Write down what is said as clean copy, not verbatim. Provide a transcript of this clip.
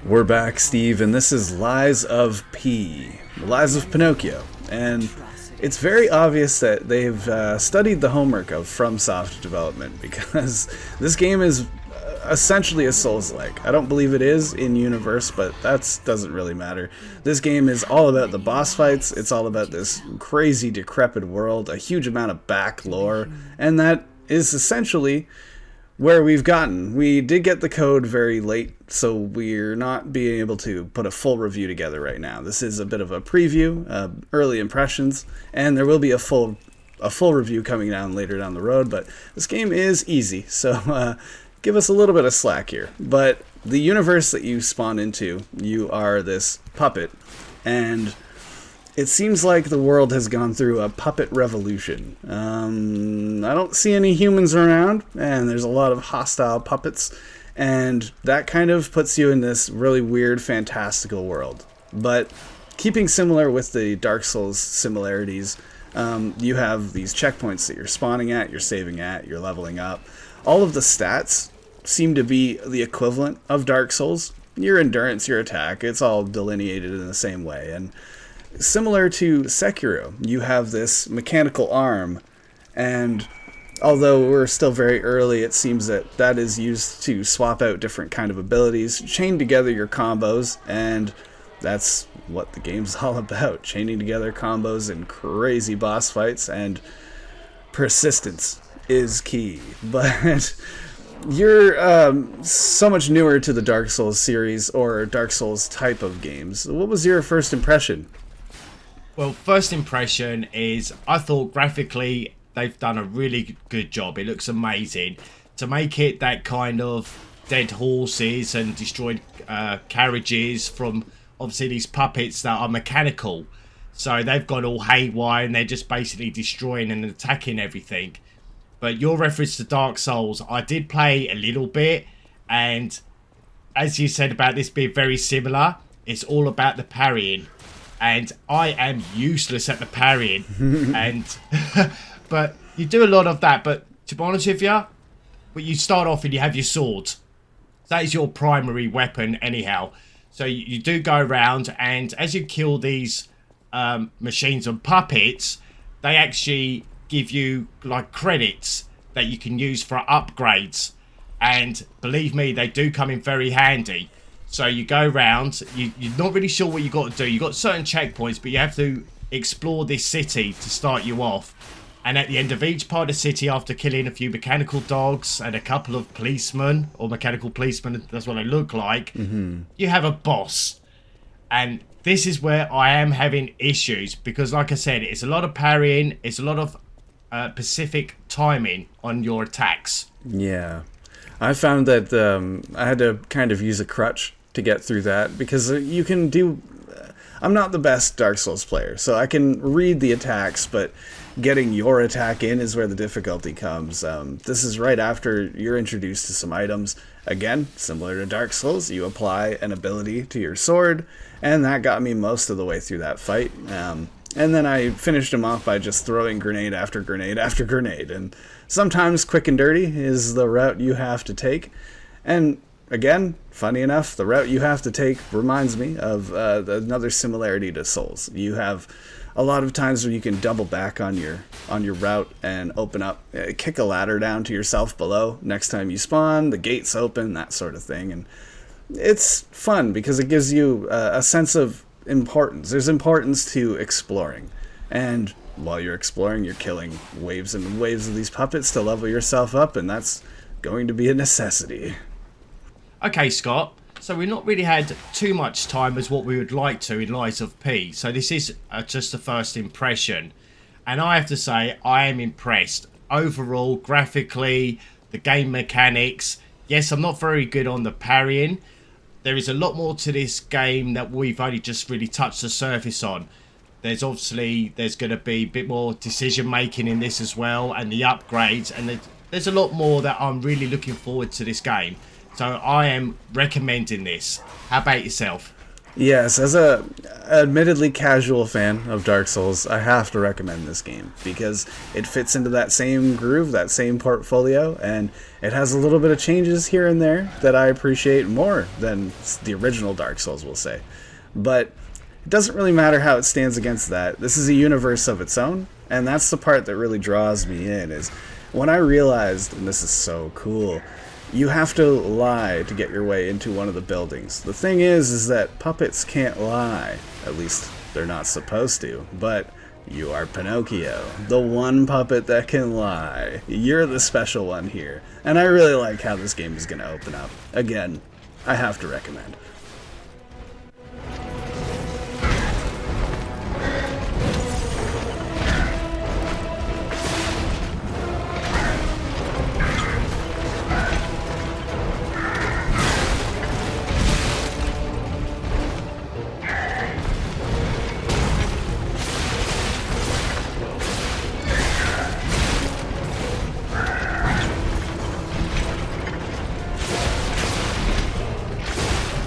We're back, Steve, and this is Lies of P. Lies of Pinocchio. And it's very obvious that they've studied the homework of FromSoft development, because this game is essentially a Souls-like. I don't believe it is in universe, but that doesn't really matter. This game is all about the boss fights. It's all about this crazy, decrepit world, a huge amount of back lore, and that is essentially where we've gotten. We did get the code very late, so we're not being able to put a full review together right now. This is a bit of a preview, early impressions, and there will be a full review coming down later down the road, but this game is easy, so give us a little bit of slack here. But the universe that you spawn into, you are this puppet, and it seems like the world has gone through a puppet revolution. I don't see any humans around, and there's a lot of hostile puppets, and that kind of puts you in this really weird, fantastical world. But keeping similar with the Dark Souls similarities, you have these checkpoints that you're spawning at, you're saving at, you're leveling up. All of the stats seem to be the equivalent of Dark Souls. Your endurance, your attack, it's all delineated in the same way, and similar to Sekiro, you have this mechanical arm, and although we're still very early, it seems that that is used to swap out different kind of abilities, chain together your combos, and that's what the game's all about. Chaining together combos in crazy boss fights, and persistence is key. But you're so much newer to the Dark Souls series, or Dark Souls type of games. What was your first impression? Well, first impression is I thought graphically they've done a really good job. It looks amazing. To make it that kind of dead horses and destroyed carriages from obviously these puppets that are mechanical. So they've gone all haywire and they're just basically destroying and attacking everything. But your reference to Dark Souls, I did play a little bit. And as you said about this being very similar, it's all about the parrying. And I am useless at the parrying, but you do a lot of that. But to be honest with you, you start off and you have your sword. That is your primary weapon anyhow. So you do go around, and as you kill these machines and puppets, they actually give you like credits that you can use for upgrades. And believe me, they do come in very handy. So you go around, you're not really sure what you got to do. You've got certain checkpoints, but you have to explore this city to start you off. And at the end of each part of the city, after killing a few mechanical dogs and a couple of policemen, or mechanical policemen, that's what they look like, you have a boss. And this is where I am having issues, because like I said, it's a lot of parrying, it's a lot of specific timing on your attacks. Yeah. I found that I had to kind of use a crutch to get through that, because you can do... I'm not the best Dark Souls player, so I can read the attacks, but getting your attack in is where the difficulty comes. This is right after you're introduced to some items. Again, similar to Dark Souls, you apply an ability to your sword, and that got me most of the way through that fight. And then I finished him off by just throwing grenade after grenade after grenade, and sometimes quick and dirty is the route you have to take. And again, funny enough, the route you have to take reminds me of another similarity to Souls. You have a lot of times where you can double back on your route and open up, kick a ladder down to yourself below. Next time you spawn, the gates open, that sort of thing. And it's fun because it gives you a sense of importance. There's importance to exploring. And while you're exploring, you're killing waves and waves of these puppets to level yourself up, and that's going to be a necessity. Okay, Scott. So we've not really had too much time as what we would like to in Lies of P. So this is just the first impression. And I have to say, I am impressed. Overall, graphically, the game mechanics. Yes, I'm not very good on the parrying. There is a lot more to this game that we've only just really touched the surface on. There's going to be a bit more decision making in this as well, and the upgrades, and there's a lot more that I'm really looking forward to this game. So I am recommending this. How about yourself? Yes, as a admittedly casual fan of Dark Souls, I have to recommend this game because it fits into that same groove, that same portfolio, and it has a little bit of changes here and there that I appreciate more than the original Dark Souls, we'll say. But it doesn't really matter how it stands against that. This is a universe of its own, and that's the part that really draws me in, is when I realized, and this is so cool, you have to lie to get your way into one of the buildings. The thing is that puppets can't lie. At least they're not supposed to. But you are Pinocchio, the one puppet that can lie. You're the special one here. And I really like how this game is going to open up. Again, I have to recommend.